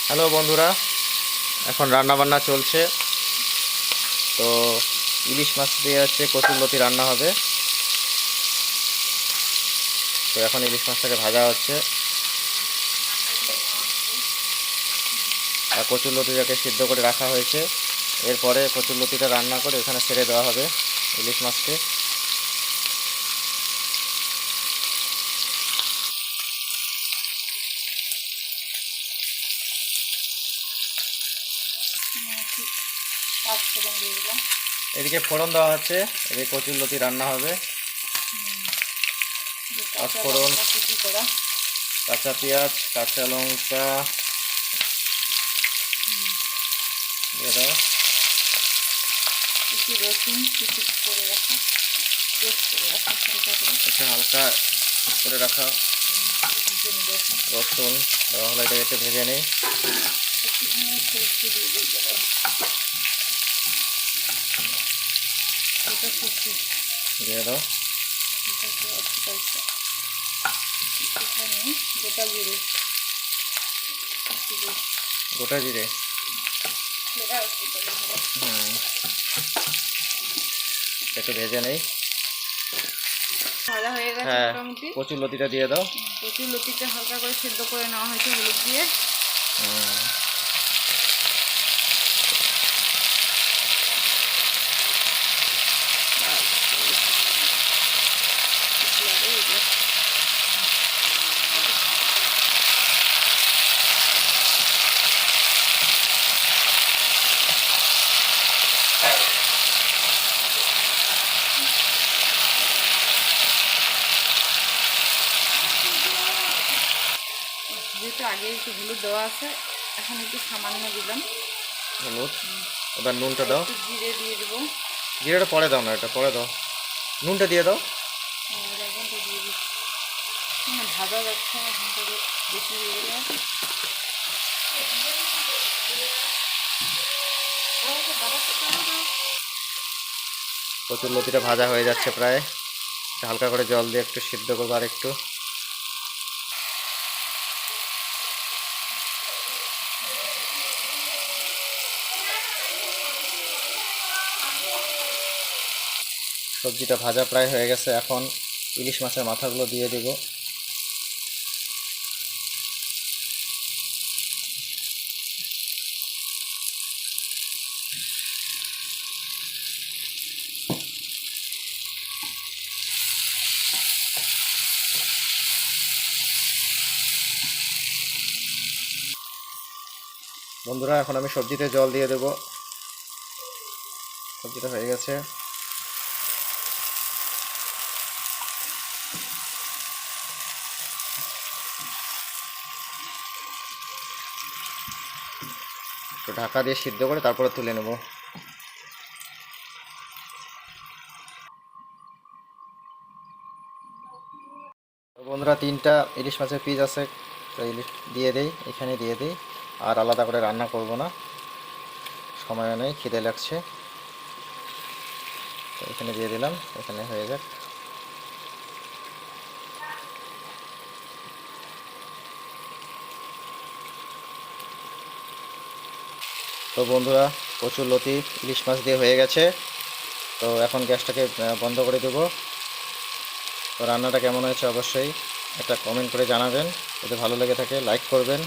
Hello বন্ধুরা, এখন রান্না বান্না চলছে। তো ইলিশ মাছ দিয়ে হচ্ছে কচুরলতি রান্না হবে। তো এখন ইলিশ মাছটাকে ভাজা হচ্ছে আর কচুরলতিটাকে সিদ্ধ করে রাখা হয়েছে। এরপরে কচুরলতিটা রান্না করে এখানে ছেড়ে দেওয়া হবে ইলিশ মাছকে। এদিকে ফোড়ন দেওয়া হচ্ছে, এদিকে কচুরলতি রান্না হবে। পাঁচফোড়ন, কাঁচা পেঁয়াজ, কাঁচা লঙ্কা দিয়ে দাও। একটু হালকা করে রাখা রসুন দেওয়া হলো, এটাকে একটু ভেজে নিই। দিয়ে দাও গোটা জিরে। একটু ভেজে নেই। ভাজা হয়ে গেছে মোটামুটি। কচুরলতিটা দিয়ে দাও। কচুরলতিটা হালকা করে সেদ্ধ করে নেওয়া হয়েছে হলুদ দিয়ে। যেহেতু আগে একটু হলুদ দেওয়া আছে, এখন একটু সামান্য দিলাম হলুদ। এবার নুনটা দাও। জিরে দিয়ে দেবো। জিরেটা পরে দাও না, এটা পরে দাও। নুনটা দিয়ে দাও। লবণটা দিয়ে দিচ্ছি। ভাজা যাচ্ছে এখন থেকে বেশি হয়ে গেলে। কচুরলতিটা ভাজা হয়ে যাচ্ছে প্রায়। হালকা করে জল দিয়ে একটু সিদ্ধ করবো আর একটু। সবজিটা ভাজা প্রায় হয়ে গেছে, এখন ইলিশ মাছের মাথাগুলো দিয়ে দেব। বন্ধুরা, এখন আমি সবজিতে জল দিয়ে দেব। সবজিটা হয়ে গেছে। তো ঢাকা দিয়ে সিদ্ধ করে তারপরে তুলে নেব। বন্ধুরা, 3টা ইলিশ মাছের পিস আছে, তো ইলিশ দিয়ে দেই, এখানে দিয়ে দিই। আর আলাদা করে রান্না করব না, সময়ও নেই, খিদে লাগছে। তো এখানে দিয়ে দিলাম, এখানে হয়ে যাক। তো বন্ধুরা, কচুরলতি ইলিশ মাছ দিয়ে হয়ে গেছে। তো এখন গ্যাসটাকে বন্ধ করে দেব। তো রান্নাটা কেমন হয়েছে অবশ্যই একটা কমেন্ট করে জানাবেন। যদি ভালো লেগে থাকে লাইক করবেন।